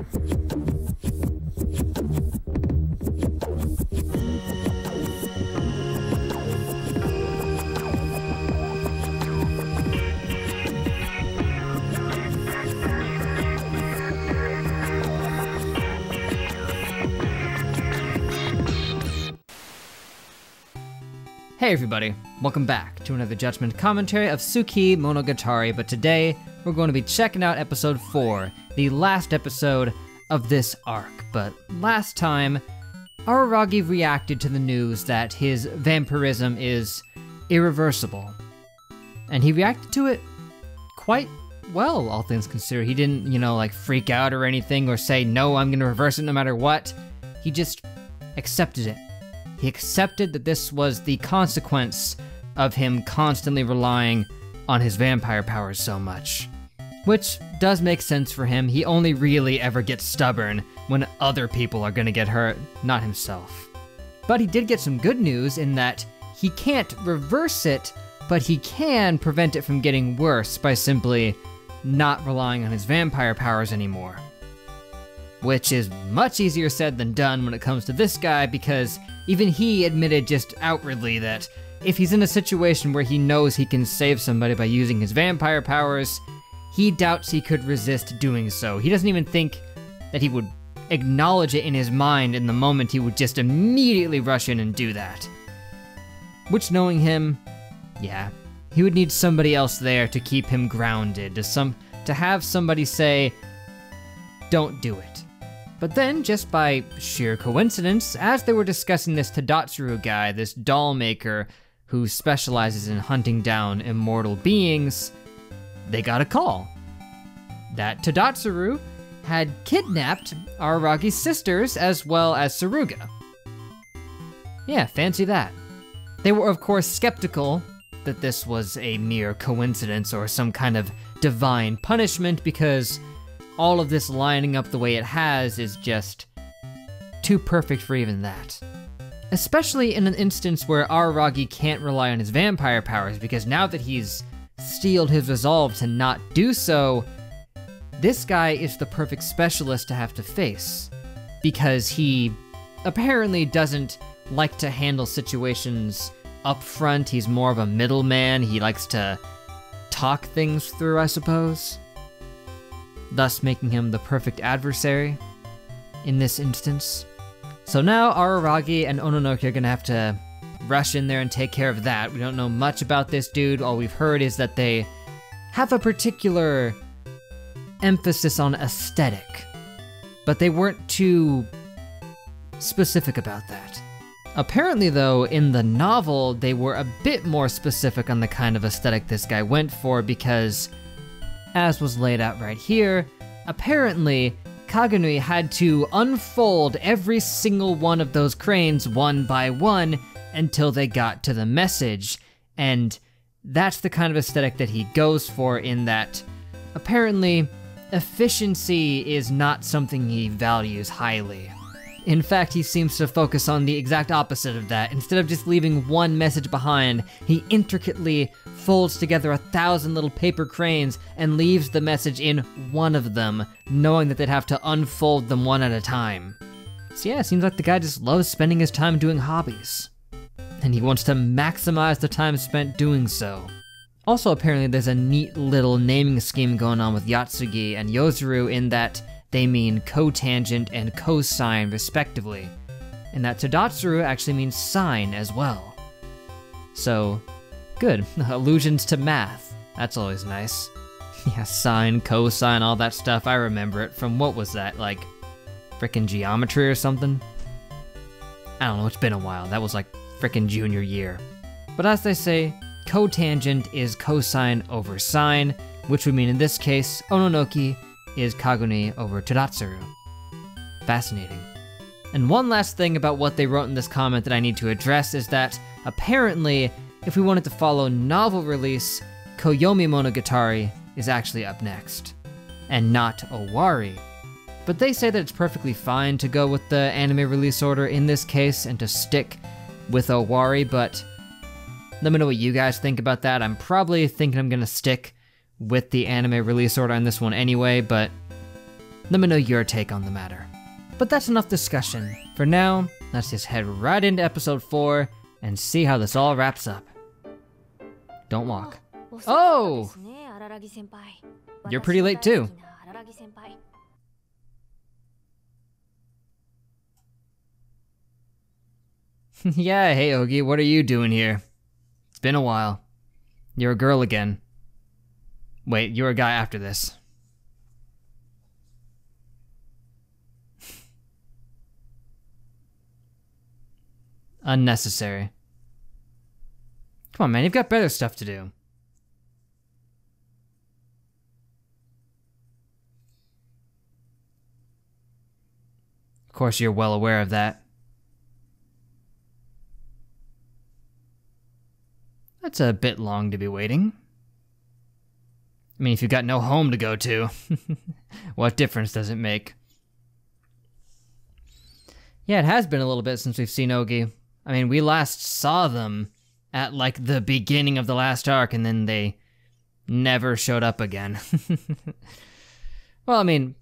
Hey everybody, welcome back to another Judgment commentary of Tsukimonogatari, but today we're going to be checking out episode 4, the last episode of this arc. But last time, Araragi reacted to the news that his vampirism is irreversible. And he reacted to it quite well, all things considered. He didn't, like freak out or anything or say, no, I'm gonna reverse it no matter what. He just accepted it. He accepted that this was the consequence of him constantly relying on his vampire powers so much. Which does make sense for him. He only really ever gets stubborn when other people are gonna get hurt, not himself. But he did get some good news in that he can't reverse it, but he can prevent it from getting worse by simply not relying on his vampire powers anymore. Which is much easier said than done when it comes to this guy, because even he admitted just outwardly that if he's in a situation where he knows he can save somebody by using his vampire powers, he doubts he could resist doing so. He doesn't even think that he would acknowledge it in his mind in the moment. He would just immediately rush in and do that. Which, knowing him, yeah, he would need somebody else there to keep him grounded, to have somebody say, don't do it. But then, just by sheer coincidence, as they were discussing this Tadatsuru guy, this doll maker who specializes in hunting down immortal beings, they got a call. That Tadatsuru had kidnapped Araragi's sisters as well as Tsuruga. Yeah, fancy that. They were of course skeptical that this was a mere coincidence or some kind of divine punishment, because all of this lining up the way it has is just too perfect for even that. Especially in an instance where Araragi can't rely on his vampire powers, because now that he's steeled his resolve to not do so, this guy is the perfect specialist to have to face, because he apparently doesn't like to handle situations up front. He's more of a middleman. He likes to talk things through, I suppose, thus making him the perfect adversary in this instance. So now Araragi and Ononoki are gonna have to rush in there and take care of that. We don't know much about this dude. All we've heard is that they have a particular emphasis on aesthetic, but they weren't too specific about that. Apparently though, in the novel, they were a bit more specific on the kind of aesthetic this guy went for, because as was laid out right here, apparently Kaganui had to unfold every single one of those cranes one by one until they got to the message, and that's the kind of aesthetic that he goes for, in that apparently efficiency is not something he values highly. In fact, he seems to focus on the exact opposite of that. Instead of just leaving one message behind, he intricately folds together 1,000 little paper cranes and leaves the message in one of them, knowing that they'd have to unfold them one at a time. So yeah, it seems like the guy just loves spending his time doing hobbies, and he wants to maximize the time spent doing so. Also, apparently there's a neat little naming scheme going on with Yotsugi and Yozuru, in that they mean cotangent and cosine respectively, and that Tadatsuru actually means sine as well. So, good. Allusions to math. That's always nice. Yeah, sine, cosine, all that stuff. I remember it from, what was that, like frickin' geometry or something? I don't know, it's been a while. That was like frickin' junior year. But as they say, cotangent is cosine over sine, which would mean in this case, Ononoki is Kaguni over Tadatsuru. Fascinating. And one last thing about what they wrote in this comment that I need to address is that apparently, if we wanted to follow novel release, Koyomi is actually up next, and not Owari. But they say that it's perfectly fine to go with the anime release order in this case and to stick with Owari, but let me know what you guys think about that. I'm probably thinking I'm gonna stick with the anime release order on this one anyway, but Let me know your take on the matter. But that's enough discussion. For now, let's just head right into episode 4 and see how this all wraps up. Don't walk. Oh! You're pretty late too. Yeah, hey Ogi, what are you doing here? It's been a while. You're a girl again. Wait, you're a guy after this. Unnecessary. Come on, man, you've got better stuff to do. Of course, you're well aware of that. That's a bit long to be waiting. I mean, if you've got no home to go to, what difference does it make? Yeah, it has been a little bit since we've seen Ogi. I mean, we last saw them at, like, the beginning of the last arc, and then they never showed up again. Well, I mean,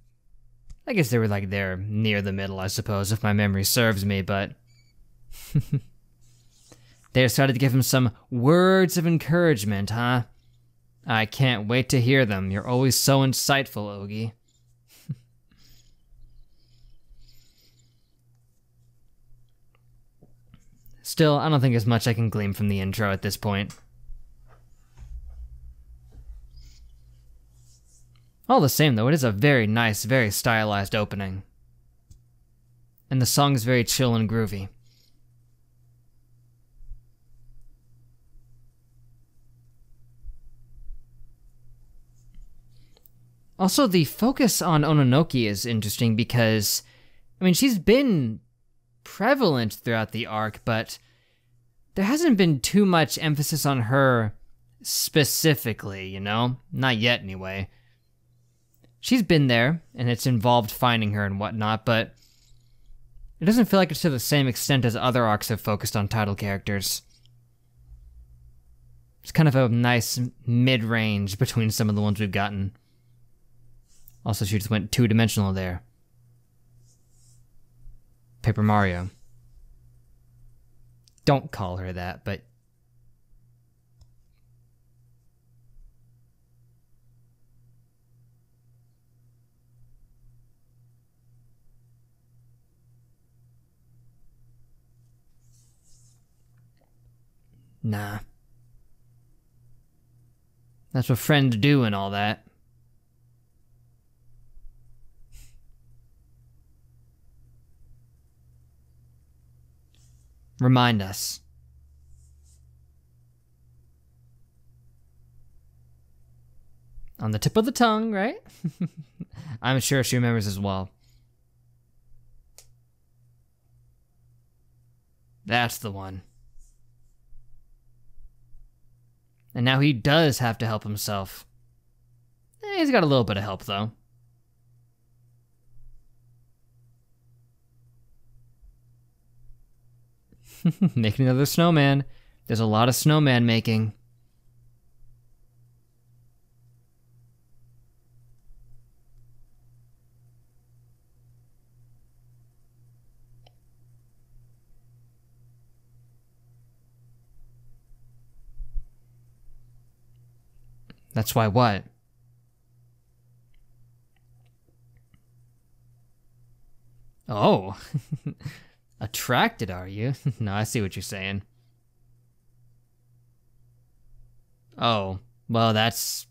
I guess they were, like, there near the middle, I suppose, if my memory serves me, but... They decided to give him some words of encouragement, huh? I can't wait to hear them. You're always so insightful, Ogi. Still, I don't think there's much I can glean from the intro at this point. All the same, though, it is a very nice, very stylized opening. And the song is very chill and groovy. Also, the focus on Ononoki is interesting because, I mean, she's been prevalent throughout the arc, but there hasn't been too much emphasis on her specifically, you know? Not yet, anyway. She's been there, and it's involved finding her and whatnot, but it doesn't feel like it's to the same extent as other arcs have focused on title characters. It's kind of a nice mid-range between some of the ones we've gotten. Also, she just went two-dimensional there. Paper Mario. Don't call her that, but... Nah. That's what friends do and all that. Remind us. On the tip of the tongue, right? I'm sure she remembers as well. That's the one. And now he does have to help himself. He's got a little bit of help, though. Making another snowman. There's a lot of snowman making. That's why what? Oh. Attracted, are you? No, I see what you're saying. Oh, well, that's...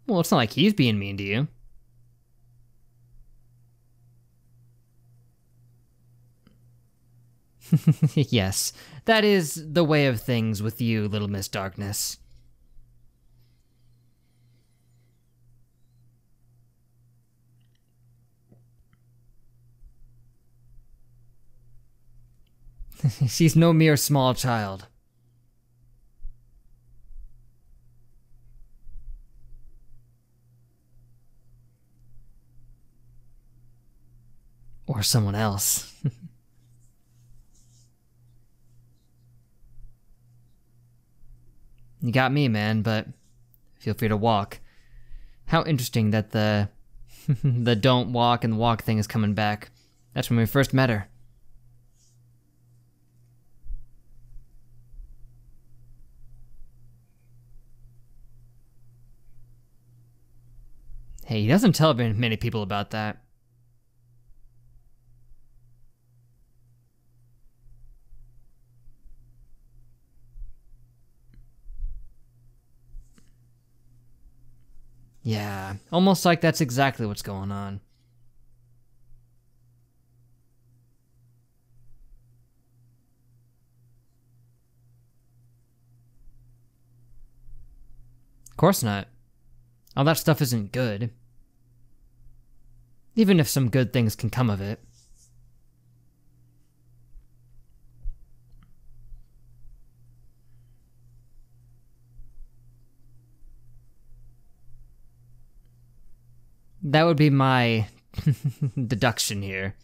Well, it's not like he's being mean to you. Yes, that is the way of things with you, Little Miss Darkness. She's no mere small child. Or someone else. You got me, man, but feel free to walk. How interesting that the the don't walk and the walk thing is coming back. That's when we first met her. Hey, he doesn't tell very many people about that. Yeah, almost like that's exactly what's going on. Of course not. All that stuff isn't good. Even if some good things can come of it. That would be my deduction here.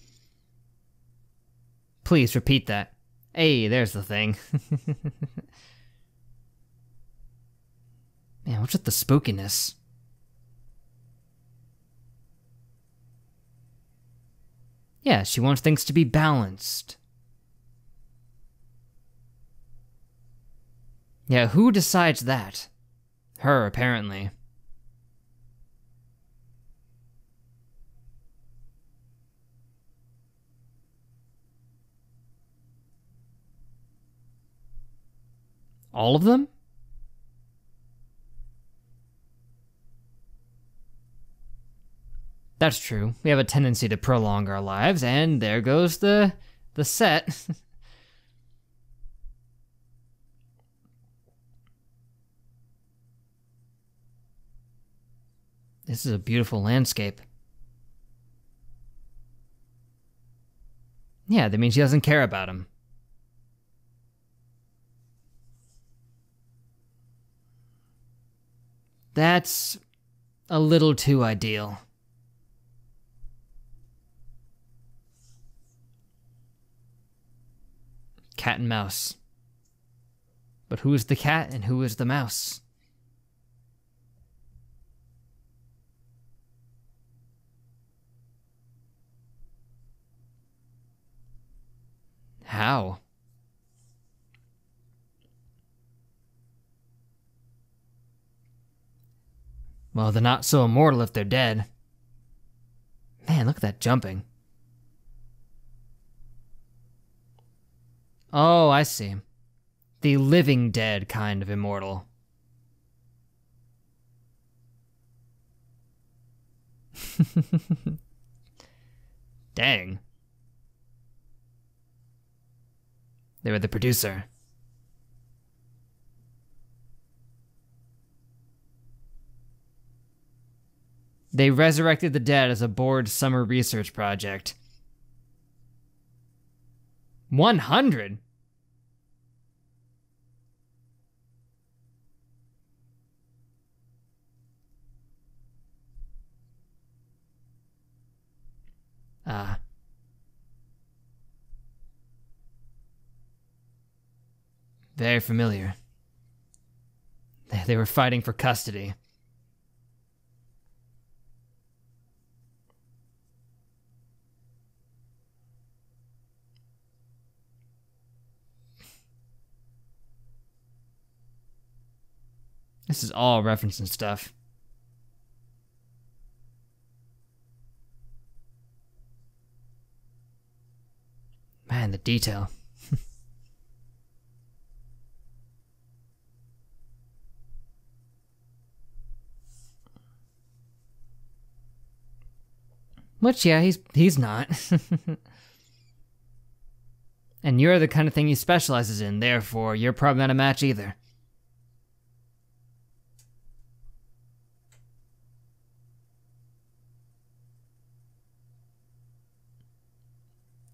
Please repeat that. Hey, there's the thing. Man, what's with the spookiness? Yeah, she wants things to be balanced. Yeah, who decides that? Her, apparently. All of them? That's true. We have a tendency to prolong our lives, and there goes the set. This is a beautiful landscape. Yeah, that means she doesn't care about him. That's a little too ideal. Cat and mouse. But who is the cat and who is the mouse? How? Well, they're not so immortal if they're dead. Man, look at that jumping. Oh, I see. The living dead kind of immortal. Dang. They were the producer. They resurrected the dead as a bored summer research project. 100? Very familiar. They were fighting for custody. This is all referencing stuff. Man, the detail. Which, yeah, he's not. And you're the kind of thing he specializes in, therefore you're probably not a match either.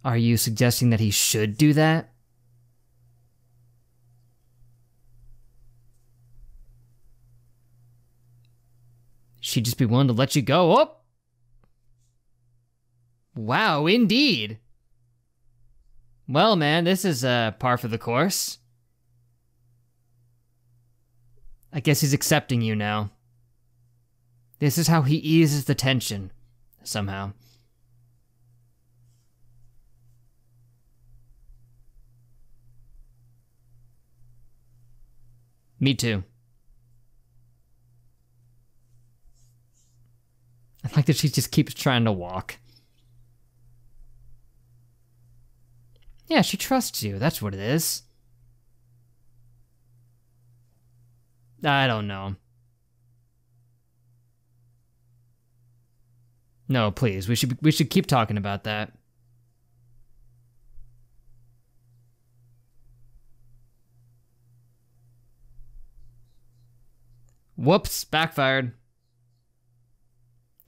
Are you suggesting that he should do that? She'd just be willing to let you go. Oh! Wow, indeed. Well, man, this is par for the course. I guess he's accepting you now. This is how he eases the tension, somehow. Me too. I like that she just keeps trying to walk. Yeah, she trusts you. That's what it is. I don't know. No, please. We should keep talking about that. Whoops, backfired.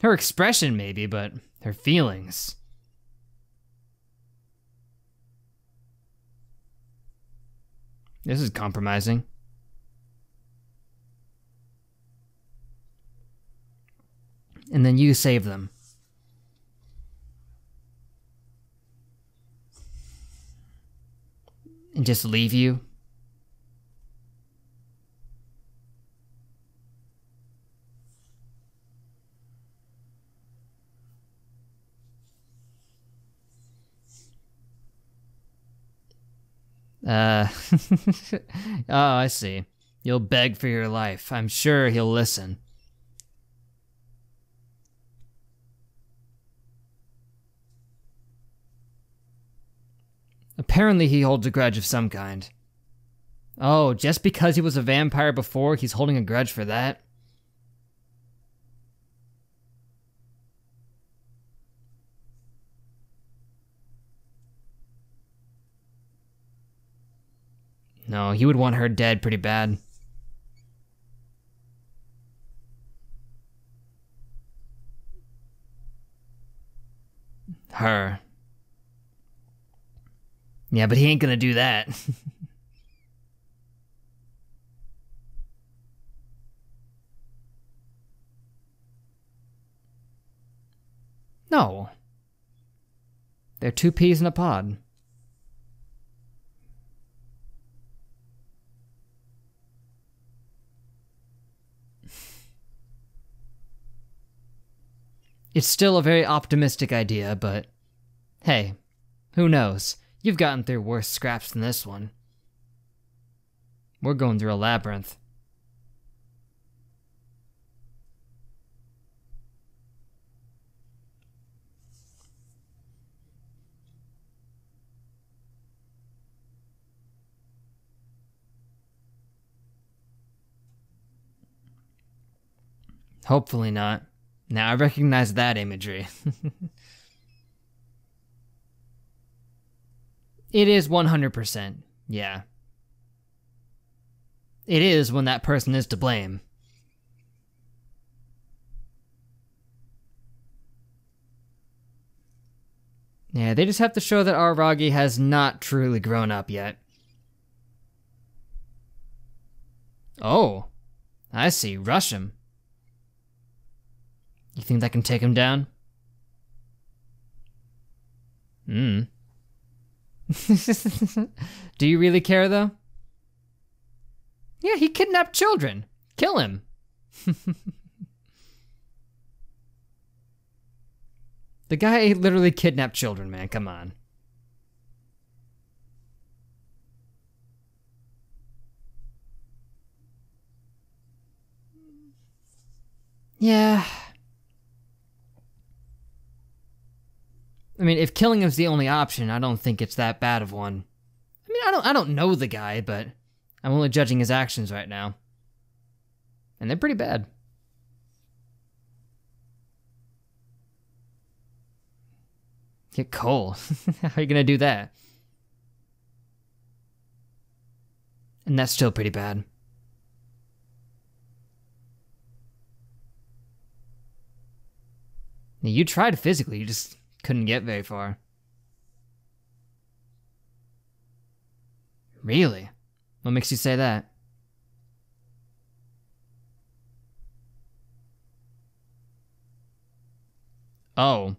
Her expression maybe, but her feelings. This is compromising. And then you save them. And just leave you. Oh, I see. You'll beg for your life. I'm sure he'll listen. Apparently he holds a grudge of some kind. Oh, just because he was a vampire before, he's holding a grudge for that? No, he would want her dead pretty bad. Her. Yeah, but he ain't gonna do that. No. They're two peas in a pod. It's still a very optimistic idea, but hey, who knows? You've gotten through worse scraps than this one. We're going through a labyrinth. Hopefully not. Now I recognize that imagery. It is 100%, yeah. It is when that person is to blame. Yeah, they just have to show that Araragi has not truly grown up yet. Oh, I see. Rush him. You think that can take him down? Do you really care, though? Yeah, he kidnapped children. Kill him. The guy literally kidnapped children, man. Come on. Yeah. I mean, if killing him's the only option, I don't think it's that bad of one. I mean, I don't know the guy, but I'm only judging his actions right now. And they're pretty bad. Get Cole. How are you gonna do that? And that's still pretty bad. Now, you tried physically, you just couldn't get very far. Really? What makes you say that? Oh.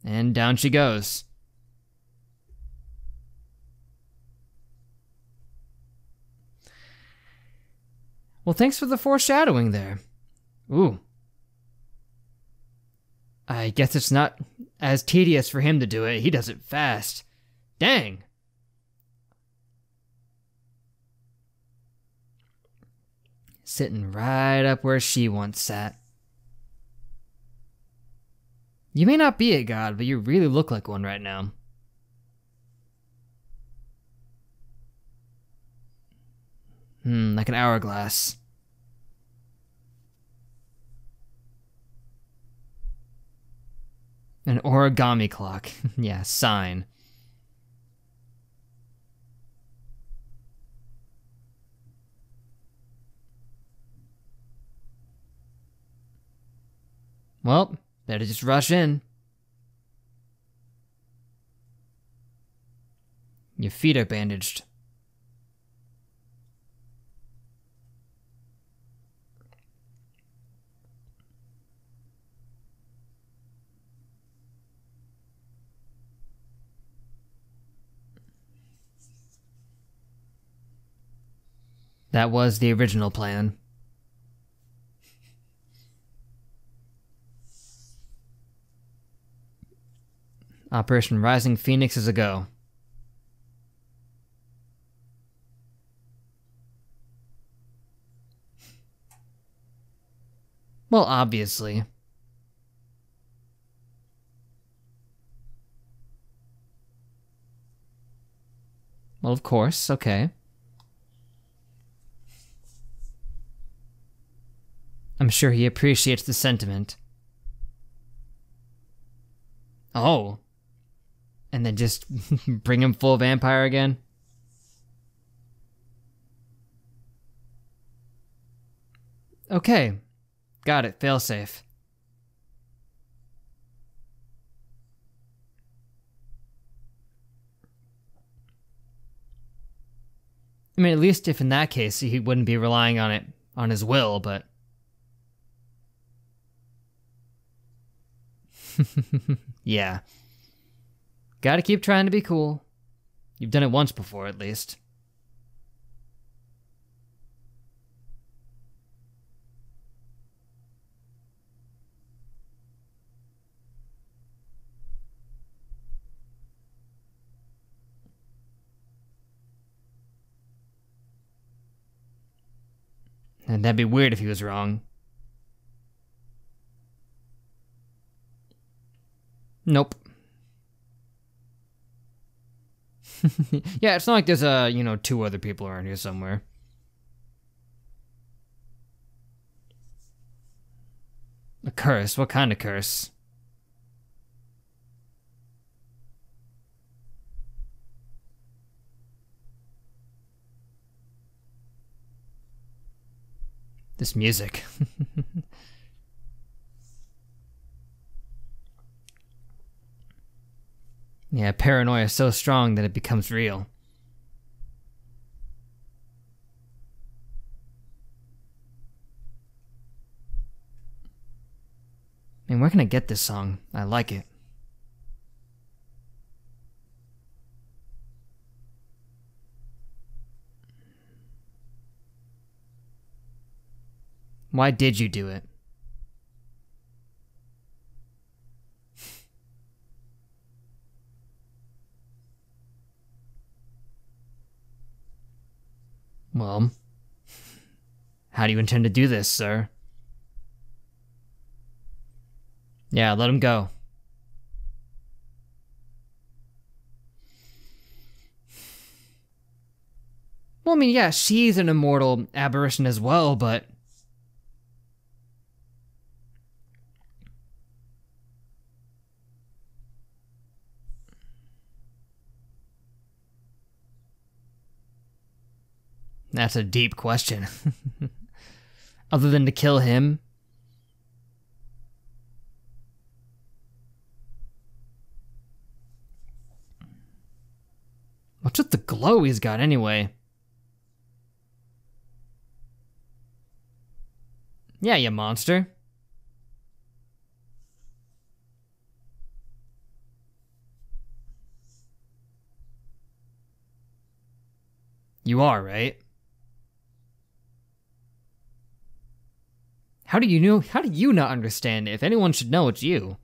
And down she goes. Well, thanks for the foreshadowing there. Ooh. I guess it's not as tedious for him to do it. He does it fast. Dang. Sitting right up where she once sat. You may not be a god, but you really look like one right now. Like an hourglass. An origami clock. Yeah, sign. Well, better just rush in. Your feet are bandaged. That was the original plan. Operation Rising Phoenix is a go. Well, obviously. Well, of course, okay. I'm sure he appreciates the sentiment. Oh. And then just bring him full vampire again? Okay. Got it. Failsafe. I mean, at least if in that case he wouldn't be relying on it on his will, but... Yeah. Gotta keep trying to be cool. You've done it once before, at least. And that'd be weird if he was wrong. Nope. Yeah, it's not like there's two other people around here somewhere. A curse? What kind of curse? This music. Yeah, paranoia is so strong that it becomes real. I mean, where can I get this song? I like it. Why did you do it? Well, how do you intend to do this, sir? Yeah, let him go. Well, I mean, yeah, she's an immortal aberration as well, but... That's a deep question. Other than to kill him? What's with the glow he's got anyway? Yeah, you monster. You are, right? How do you know? How do you not understand it? If anyone should know, it's you.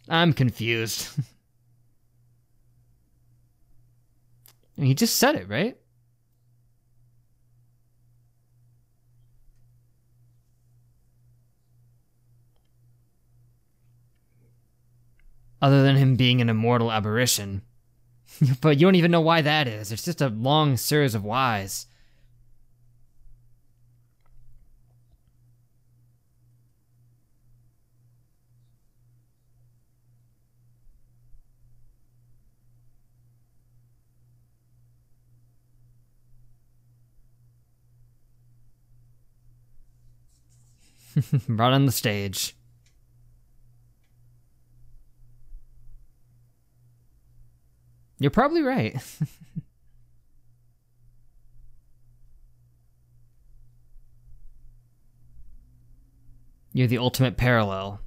I'm confused. I mean, he just said it, right? Other than him being an immortal aberration. But you don't even know why that is. It's just a long series of whys. Right on the stage. You're probably right. You're the ultimate parallel.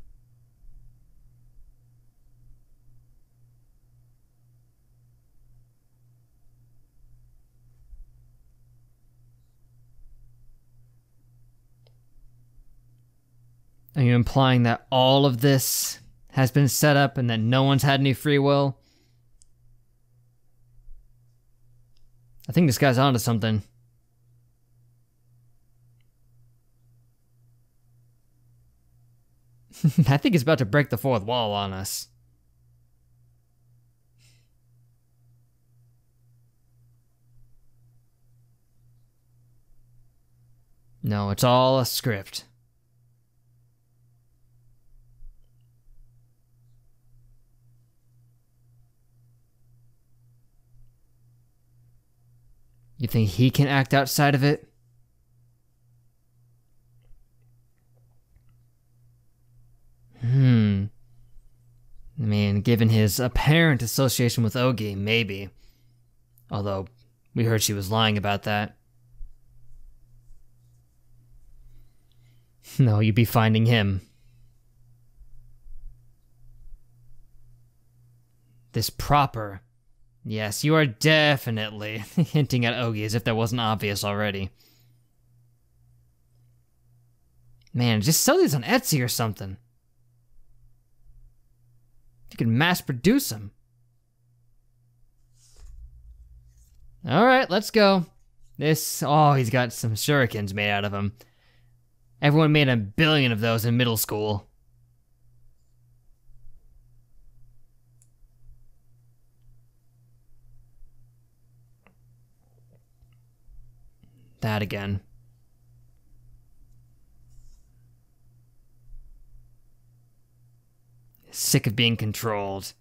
Are you implying that all of this has been set up and that no one's had any free will? I think this guy's onto something. I think he's about to break the fourth wall on us. No, it's all a script. You think he can act outside of it? I mean, given his apparent association with Ogi, maybe. Although, we heard she was lying about that. No, you'd be finding him. This proper. Yes, you are definitely hinting at Ogi as if that wasn't obvious already. Man, just sell these on Etsy or something. You could mass produce them. Alright, let's go. Oh, he's got some shurikens made out of him. Everyone made 1 billion of those in middle school. That again. Sick of being controlled.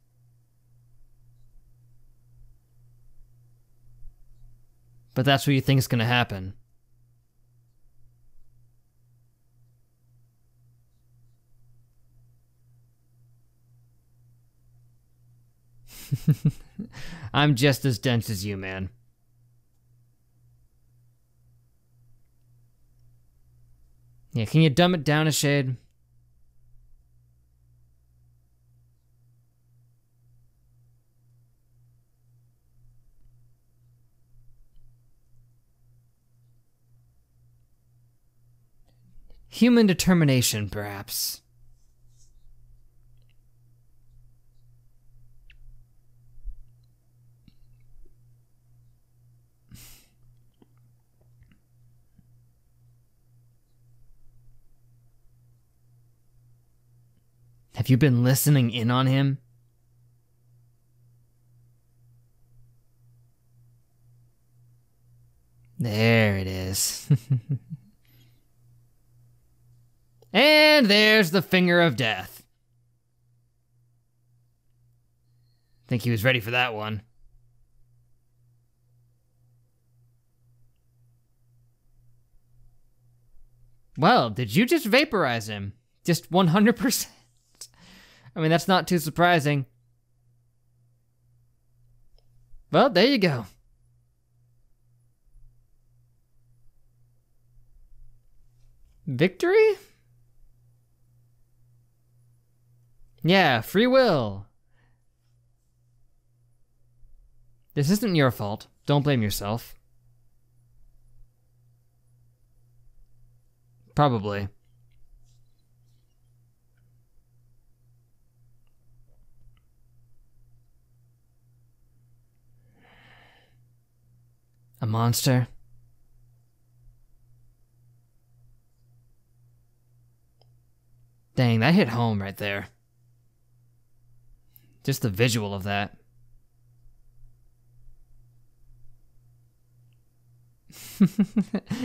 But that's what you think is gonna happen. I'm just as dense as you, man. Yeah, can you dumb it down a shade? Human determination, perhaps. Have you been listening in on him? There it is. And there's the finger of death. Think he was ready for that one. Well, did you just vaporize him? Just 100%? I mean, that's not too surprising. Well, there you go. Victory? Yeah, free will. This isn't your fault. Don't blame yourself. Probably. A monster? Dang, that hit home right there. Just the visual of that.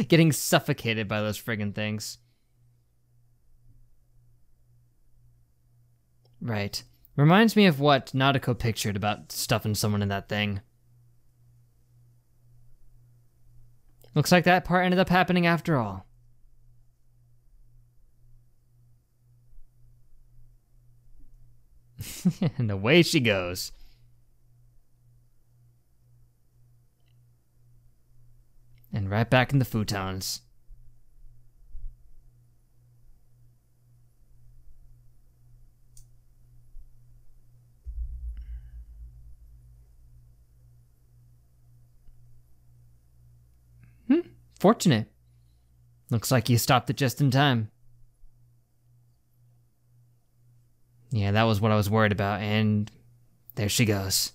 Getting suffocated by those friggin' things. Right. Reminds me of what Nautico pictured about stuffing someone in that thing. Looks like that part ended up happening after all. And away she goes. And right back in the futons. Fortunate. Looks like you stopped it just in time. Yeah, that was what I was worried about, and there she goes.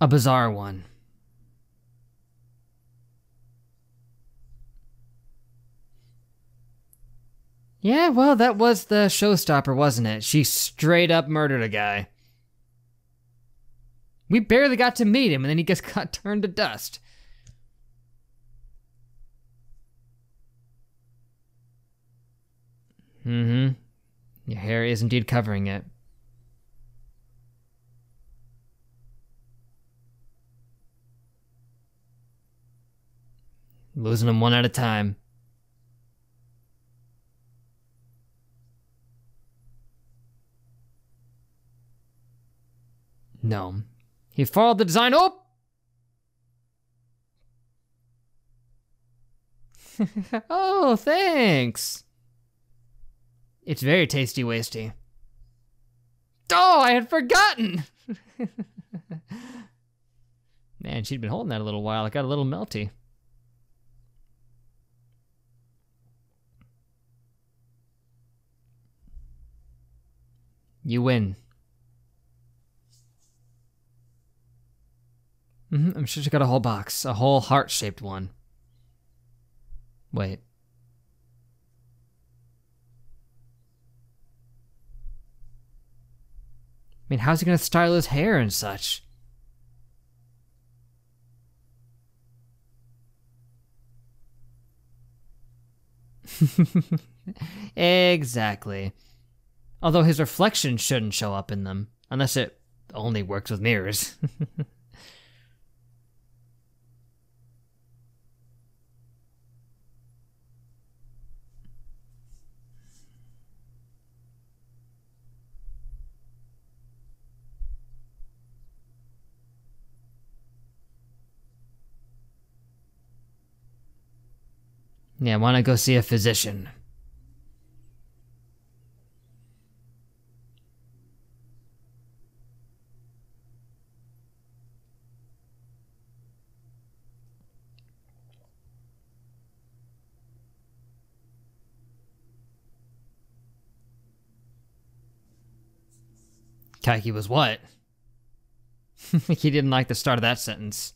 A bizarre one. Yeah, well, that was the showstopper, wasn't it? She straight up murdered a guy. We barely got to meet him, and then he just got turned to dust. Mm-hmm. Your hair is indeed covering it. Losing them one at a time. No. He followed the design. Oh! Oh, thanks. It's very tasty wasty. Oh, I had forgotten! Man, she'd been holding that a little while. It got a little melty. You win. I'm sure she got a whole box. A whole heart-shaped one. Wait. I mean, how's he gonna style his hair and such? Exactly. Although his reflection shouldn't show up in them, unless it only works with mirrors. Yeah, wanna go see a physician. Kaiki was what? He didn't like the start of that sentence.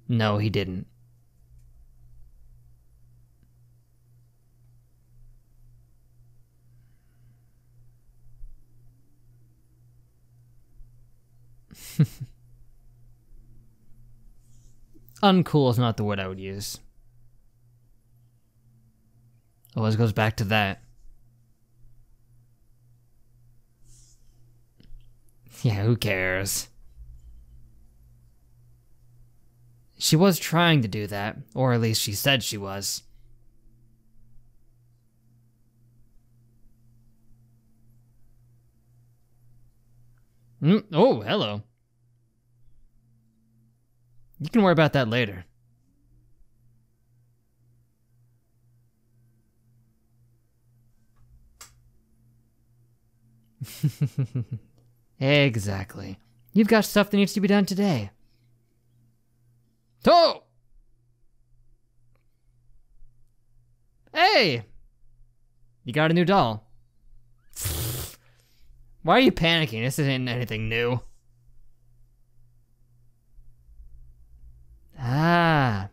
No, he didn't. Uncool is not the word I would use. Always goes back to that. Yeah, who cares? She was trying to do that, or at least she said she was. Oh, hello. You can worry about that later. Exactly. You've got stuff that needs to be done today. Oh! Hey! You got a new doll. Why are you panicking? This isn't anything new. Ah.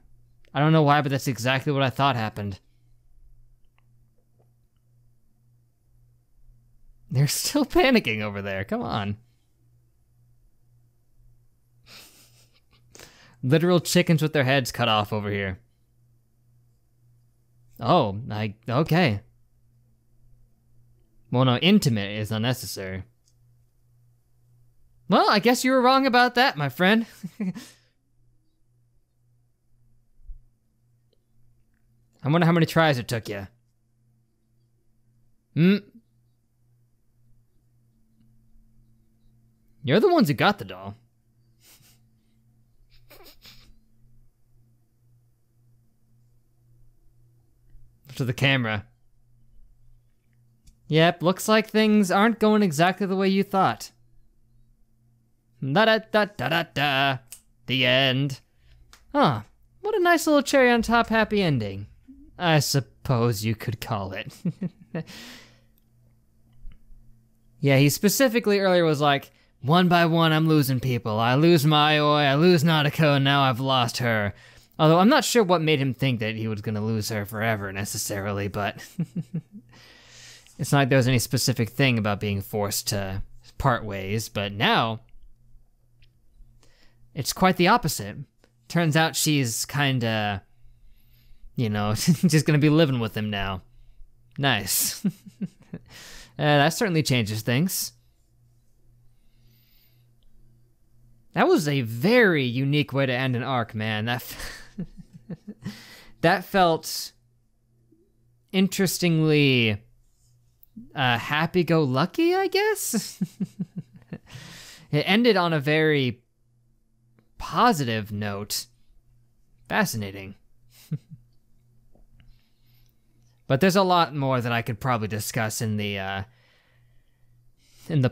I don't know why, but that's exactly what I thought happened. They're still panicking over there. Come on. Literal chickens with their heads cut off over here. Oh, okay. Well, no, intimate is unnecessary. Well, I guess you were wrong about that, my friend. I wonder how many tries it took you. You're the ones who got the doll. To the camera. Yep, looks like things aren't going exactly the way you thought. Da-da-da-da-da-da. The end. Huh. What a nice little cherry on top happy ending. I suppose you could call it. Yeah, he specifically earlier was like, one by one I'm losing people. I lose Mayoi, I lose Nadeko, and now I've lost her. Although I'm not sure what made him think that he was gonna lose her forever necessarily, but it's not like there was any specific thing about being forced to part ways, but now it's quite the opposite. Turns out she's kinda, you know, just gonna be living with him now. Nice. That certainly changes things. That was a very unique way to end an arc, man. That felt interestingly happy-go-lucky, I guess? It ended on a very positive note. Fascinating. But there's a lot more that I could probably discuss in the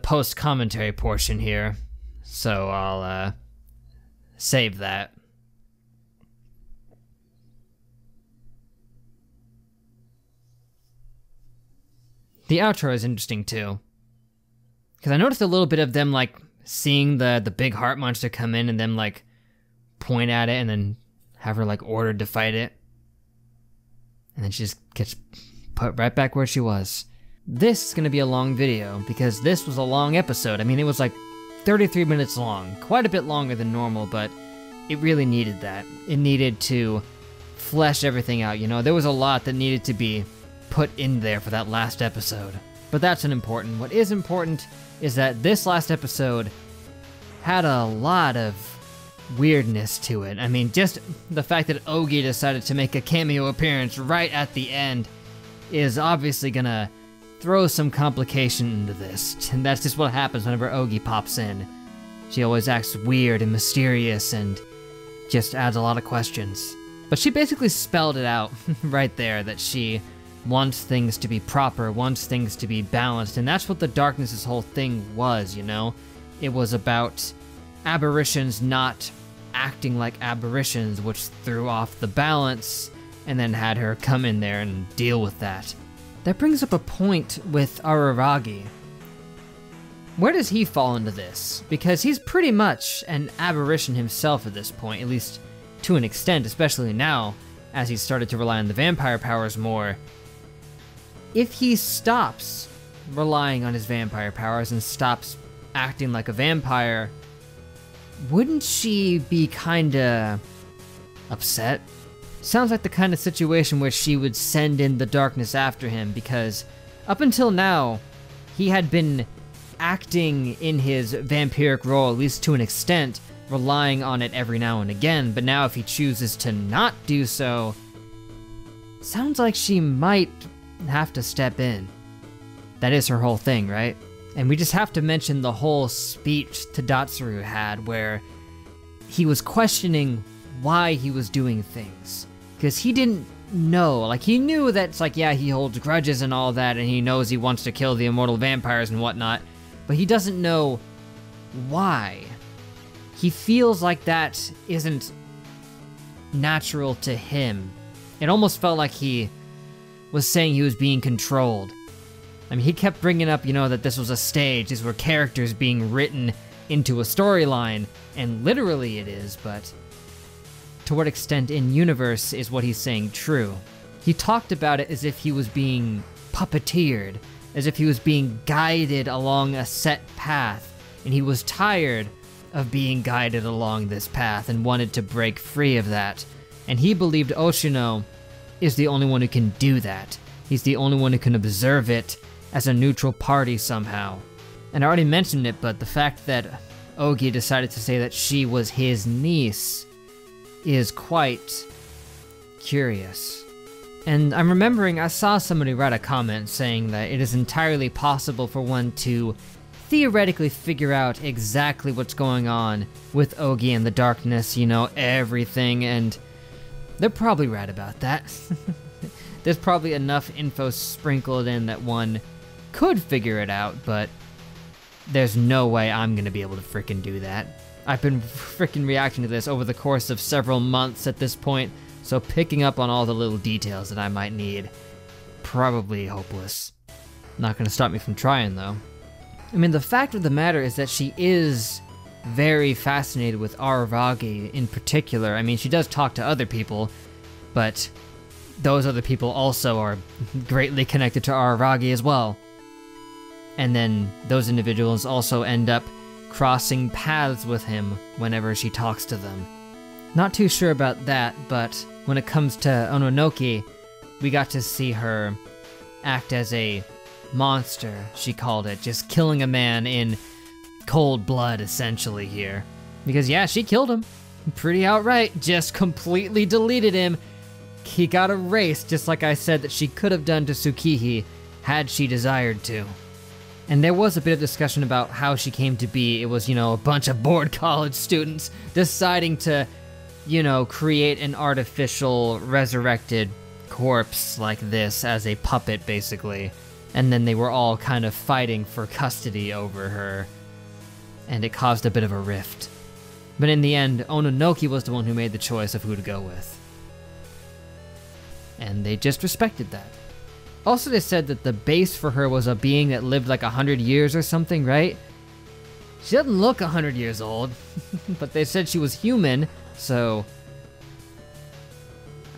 post-commentary portion here. So I'll save that. The outro is interesting too, because I noticed a little bit of them like seeing the big heart monster come in and them like point at it and then have her like ordered to fight it, and then she just gets put right back where she was. This is gonna be a long video because this was a long episode. I mean, it was like 33 minutes long, quite a bit longer than normal, but it really needed that. It needed to flesh everything out, you know? There was a lot that needed to be put in there for that last episode. But that's unimportant. What is important is that this last episode had a lot of weirdness to it. I mean, just the fact that Ogi decided to make a cameo appearance right at the end is obviously gonna throw some complication into this. And that's just what happens whenever Ogi pops in. She always acts weird and mysterious and just adds a lot of questions. But she basically spelled it out right there, that she wants things to be proper, wants things to be balanced, and that's what the Darkness's whole thing was, you know? It was about aberrations not acting like aberrations, which threw off the balance, and then had her come in there and deal with that. That brings up a point with Araragi. Where does he fall into this? Because he's pretty much an aberration himself at this point, at least to an extent, especially now, as he's started to rely on the vampire powers more. If he stops relying on his vampire powers and stops acting like a vampire, wouldn't she be kinda upset? Sounds like the kind of situation where she would send in the darkness after him, because up until now, he had been acting in his vampiric role, at least to an extent, relying on it every now and again, but now if he chooses to not do so, sounds like she might have to step in. That is her whole thing, right? And we just have to mention the whole speech Tadatsuru had, where he was questioning why he was doing things. Because he didn't know, like he knew that it's like, yeah, he holds grudges and all that, and he knows he wants to kill the immortal vampires and whatnot, but he doesn't know why. He feels like that isn't natural to him. It almost felt like he was saying he was being controlled. I mean, he kept bringing up, you know, that this was a stage, these were characters being written into a storyline, and literally it is, but to what extent in universe is what he's saying true? He talked about it as if he was being puppeteered, as if he was being guided along a set path, and he was tired of being guided along this path and wanted to break free of that. And he believed Oshino is the only one who can do that. He's the only one who can observe it as a neutral party somehow. And I already mentioned it, but the fact that Ogi decided to say that she was his niece is quite curious. And I'm remembering I saw somebody write a comment saying that it is entirely possible for one to theoretically figure out exactly what's going on with Ogi and the darkness, you know, everything, and they're probably right about that. There's probably enough info sprinkled in that one could figure it out, but there's no way I'm gonna be able to frickin' do that. I've been frickin' reacting to this over the course of several months at this point, so picking up on all the little details that I might need, probably hopeless. Not gonna stop me from trying though. I mean, the fact of the matter is that she is very fascinated with Aravagi in particular. I mean, she does talk to other people, but those other people also are greatly connected to Aravagi as well. And then those individuals also end up crossing paths with him whenever she talks to them. Not too sure about that, but when it comes to Ononoki, we got to see her act as a monster, she called it, just killing a man in cold blood, essentially, here. Because yeah, she killed him. Pretty outright, just completely deleted him. He got erased, just like I said that she could have done to Tsukihi, had she desired to. And there was a bit of discussion about how she came to be. It was, you know, a bunch of bored college students deciding to, you know, create an artificial resurrected corpse like this as a puppet, basically. And then they were all kind of fighting for custody over her, and it caused a bit of a rift. But in the end, Ononoki was the one who made the choice of who to go with. And they just respected that. Also, they said that the base for her was a being that lived like 100 years or something, right? She doesn't look 100 years old, but they said she was human, so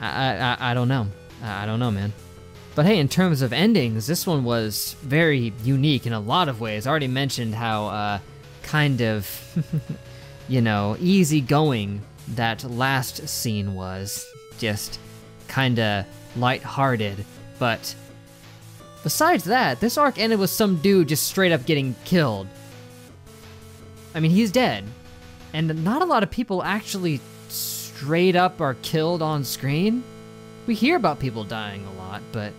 I don't know. I don't know, man. But hey, in terms of endings, this one was very unique in a lot of ways. I already mentioned how kind of, you know, easygoing that last scene was. Just kinda lighthearted. But besides that, this arc ended with some dude just straight up getting killed. I mean, he's dead. And not a lot of people actually straight up are killed on screen. We hear about people dying a lot, but...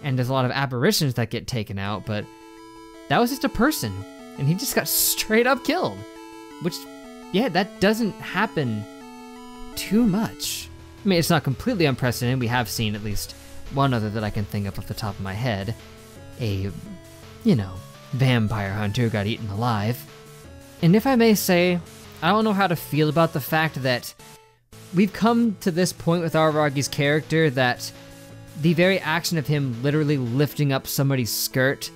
and there's a lot of apparitions that get taken out, but that was just a person, and he just got straight up killed. Which, yeah, that doesn't happen too much. I mean, it's not completely unprecedented. We have seen at least one other that I can think of off the top of my head. A, you know, vampire hunter who got eaten alive. And if I may say, I don't know how to feel about the fact that we've come to this point with Araragi's character that the very action of him literally lifting up somebody's skirt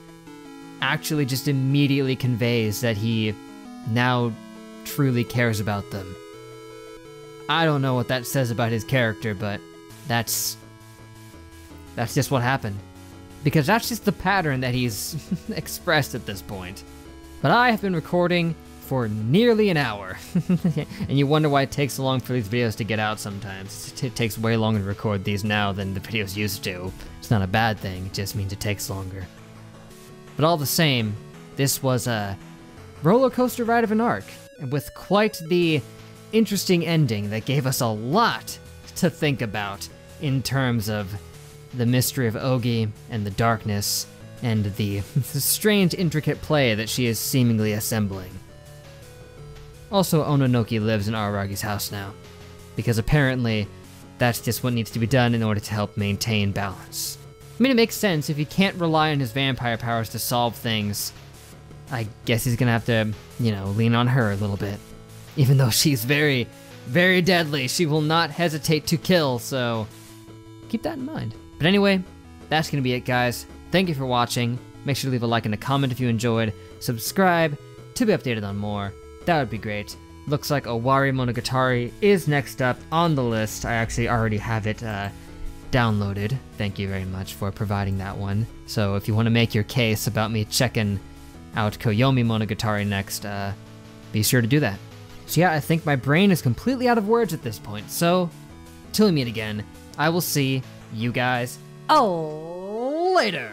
actually just immediately conveys that he now truly cares about them. I don't know what that says about his character, but that's just what happened. Because that's just the pattern that he's expressed at this point. But I have been recording for nearly an hour. And you wonder why it takes so long for these videos to get out sometimes. It takes way longer to record these now than the videos used to. It's not a bad thing, it just means it takes longer. But all the same, this was a roller coaster ride of an arc, and with quite the interesting ending that gave us a lot to think about in terms of the mystery of Ogi and the darkness and the strange intricate play that she is seemingly assembling. Also, Ononoki lives in Araragi's house now, because apparently that's just what needs to be done in order to help maintain balance. I mean, it makes sense. If he can't rely on his vampire powers to solve things, I guess he's gonna have to, you know, lean on her a little bit. Even though she's very, very deadly, she will not hesitate to kill, so keep that in mind. But anyway, that's gonna be it, guys. Thank you for watching. Make sure to leave a like and a comment if you enjoyed. Subscribe to be updated on more. That would be great. Looks like Owari Monogatari is next up on the list. I actually already have it downloaded. Thank you very much for providing that one. So if you want to make your case about me checking out Koyomi Monogatari next, be sure to do that. So yeah, I think my brain is completely out of words at this point. So, till we meet again, I will see you guys later.